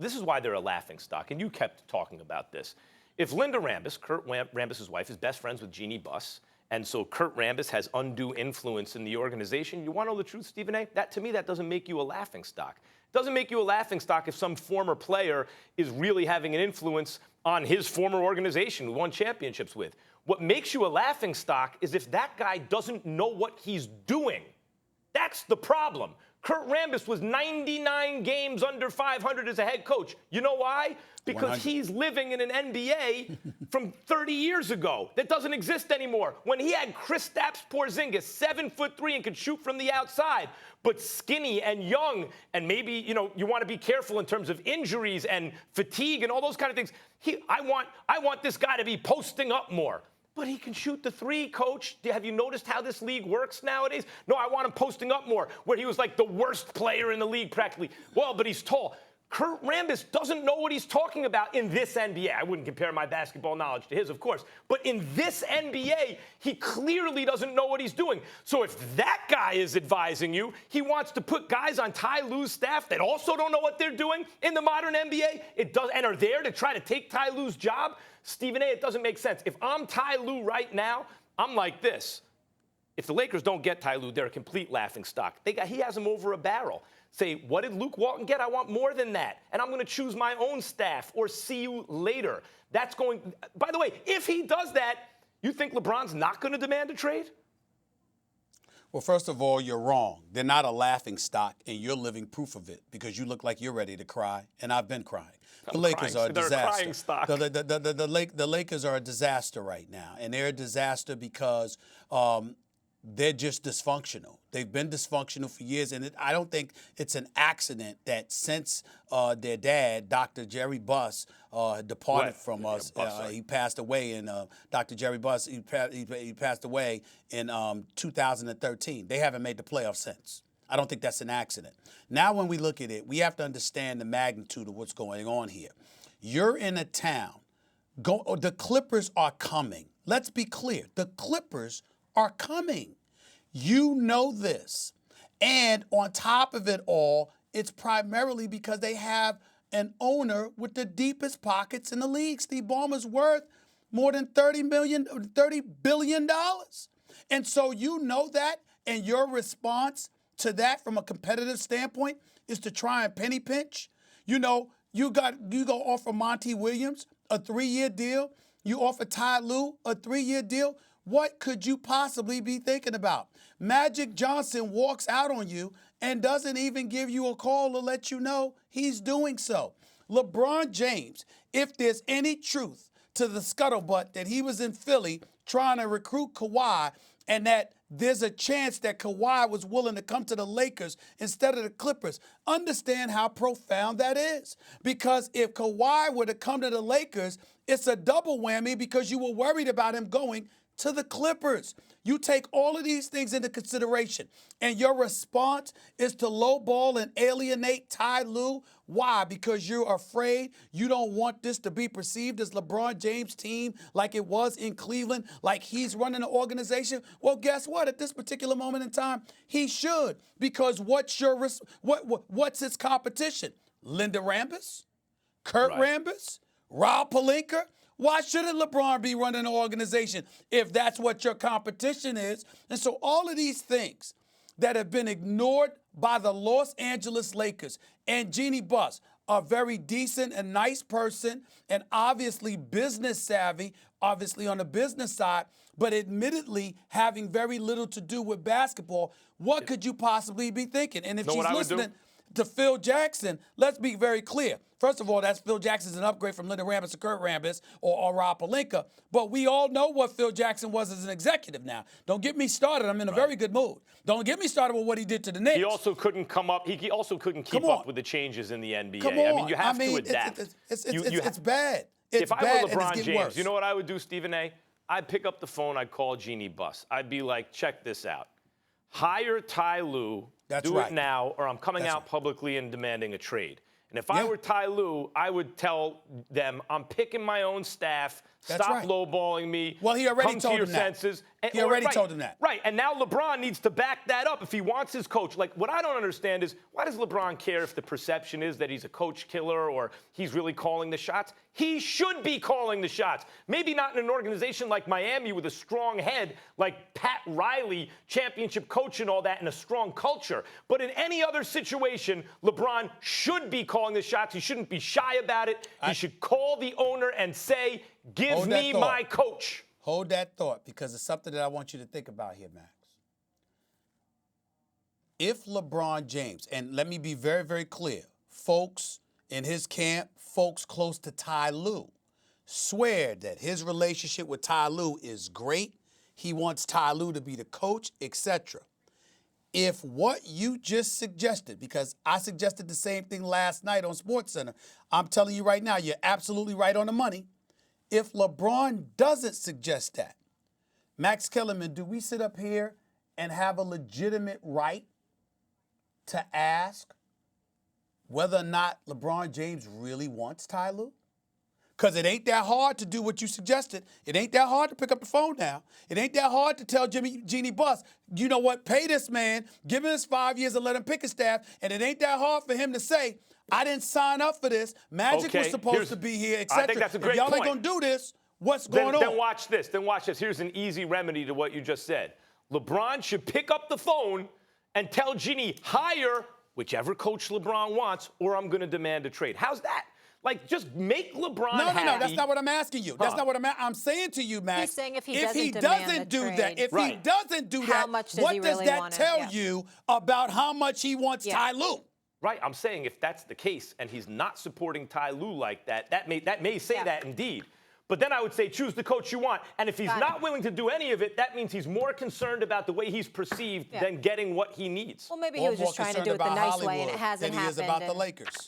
this is why they're a laughingstock, and you kept talking about this. If Linda Rambis, Kurt Rambis' wife, is best friends with Jeanie Buss, and so Kurt Rambis has undue influence in the organization, you want to know the truth, Stephen A? That, to me, that doesn't make you a laughingstock. It doesn't make you a laughingstock if some former player is really having an influence on his former organization who won championships with. What makes you a laughingstock is if that guy doesn't know what he's doing. That's the problem. Kurt Rambis was 99 games under 500 as a head coach. You know why? Because 100. he's living in an NBA from 30 years ago that doesn't exist anymore. When he had Kristaps Porzingis, 7'3", and could shoot from the outside, but skinny and young, and maybe, you want to be careful in terms of injuries and fatigue and all those kind of things. I want this guy to be posting up more. But he can shoot the three, Coach. Have you noticed how this league works nowadays? No, I want him posting up more, where he was like the worst player in the league practically. Well, but he's tall. Kurt Rambis doesn't know what he's talking about in this NBA. I wouldn't compare my basketball knowledge to his, of course. But in this NBA, he clearly doesn't know what he's doing. So if that guy is advising you, he wants to put guys on Ty Lue's staff that also don't know what they're doing in the modern NBA and are there to try to take Ty Lue's job. Stephen A., it doesn't make sense. If I'm Ty Lue right now, I'm like this. If the Lakers don't get Ty Lue, they're a complete laughingstock. He has them over a barrel. Say, what did Luke Walton get? I want more than that. And I'm going to choose my own staff or see you later. That's going, by the way, if he does that, you think LeBron's not going to demand a trade? Well, first of all, you're wrong. They're not a laughingstock, and you're living proof of it because you look like you're ready to cry, and I've been crying. The Lakers are a disaster. They're a crying stock. The Lakers are a disaster right now, and they're a disaster because they're just dysfunctional. They've been dysfunctional for years, and I don't think it's an accident that since their dad, Dr. Jeanie Buss, departed from us, he passed away in Dr. Jeanie Buss. He passed away in 2013. They haven't made the playoffs since. I don't think that's an accident. Now, when we look at it, we have to understand the magnitude of what's going on here. You're in a town. The Clippers are coming. Let's be clear. The Clippers are coming. You know this. And on top of it all, it's primarily because they have an owner with the deepest pockets in the league. Steve Ballmer's worth more than $30 billion. And so you know that, and your response to that from a competitive standpoint is to try and penny pinch. You go offer Monty Williams a 3-year deal. You offer Ty Lue a 3-year deal. What could you possibly be thinking about? Magic Johnson walks out on you and doesn't even give you a call to let you know he's doing so. LeBron James, if there's any truth to the scuttlebutt that he was in Philly trying to recruit Kawhi and that there's a chance that Kawhi was willing to come to the Lakers instead of the Clippers, understand how profound that is. Because if Kawhi were to come to the Lakers, it's a double whammy because you were worried about him going to the Clippers. You take all of these things into consideration, and your response is to lowball and alienate Ty Lue. Why? Because you're afraid you don't want this to be perceived as LeBron James' team like it was in Cleveland, like he's running the organization. Well, guess what? At this particular moment in time, he should, because what's its competition? Linda Rambis? Kurt Rambis? Rob Pelinka? Why shouldn't LeBron be running an organization if that's what your competition is? And so all of these things that have been ignored by the Los Angeles Lakers and Jeanie Buss, a very decent and nice person and obviously business savvy, obviously on the business side, but admittedly having very little to do with basketball, what could you possibly be thinking? And if she's listening to Phil Jackson, let's be very clear. First of all, that's Phil Jackson's an upgrade from Linda Rambis to Kurt Rambis or Rob Pelinka. But we all know what Phil Jackson was as an executive now. Don't get me started. I'm in a very good mood. Don't get me started with what he did to the Knicks. He also couldn't come up. He also couldn't keep up with the changes in the NBA. I mean, you have to adapt. It's bad. If I were LeBron James, you know what I would do, Stephen A? I'd pick up the phone. I'd call Jeanie Buss. I'd be like, check this out. Hire Ty Lue. Do it now, or I'm coming out publicly and demanding a trade. And if I were Ty Lue, I would tell them, I'm picking my own staff. That's Stop right. lowballing me. Well, he already Come told to your him that. senses. He already told him that. Right. And now LeBron needs to back that up if he wants his coach. Like, what I don't understand is, why does LeBron care if the perception is that he's a coach killer or he's really calling the shots? He should be calling the shots. Maybe not in an organization like Miami with a strong head, like Pat Riley, championship coach and all that, and a strong culture. But in any other situation, LeBron should be calling the shots. He shouldn't be shy about it. He should call the owner and say, give me my coach. Hold that thought, because it's something that I want you to think about here, Max. If LeBron James, and let me be very, very clear, folks in his camp, folks close to Ty Lue, swear that his relationship with Ty Lue is great. He wants Ty Lue to be the coach, etc. If what you just suggested, because I suggested the same thing last night on SportsCenter, I'm telling you right now, you're absolutely right on the money. If LeBron doesn't suggest that, Max Kellerman, do we sit up here and have a legitimate right to ask whether or not LeBron James really wants Ty Lue? Because it ain't that hard to do what you suggested. It ain't that hard to pick up the phone now. It ain't that hard to tell Jeanie Buss, you know what, pay this man, give him his 5 years and let him pick his staff. And it ain't that hard for him to say, I didn't sign up for this. Magic was supposed to be here, etc. I think that's a great if y'all point. ain't going to do this, what's going on? Then watch this. Then watch this. Here's an easy remedy to what you just said. LeBron should pick up the phone and tell Jeanie, hire whichever coach LeBron wants, or I'm going to demand a trade. How's that? Like, just make LeBron happy. No, that's not what I'm asking you. That's not what I'm saying to you, Max. He's saying if he doesn't do that, if he doesn't do that, much does what he does really that want tell you about how much he wants Ty Lue? Right, I'm saying if that's the case and he's not supporting Ty Lue like that, that may say that indeed. But then I would say choose the coach you want. And if he's not willing to do any of it, that means he's more concerned about the way he's perceived than getting what he needs. Well, maybe he was just trying to do it the nice way, and it hasn't happened. Than he is about the Lakers.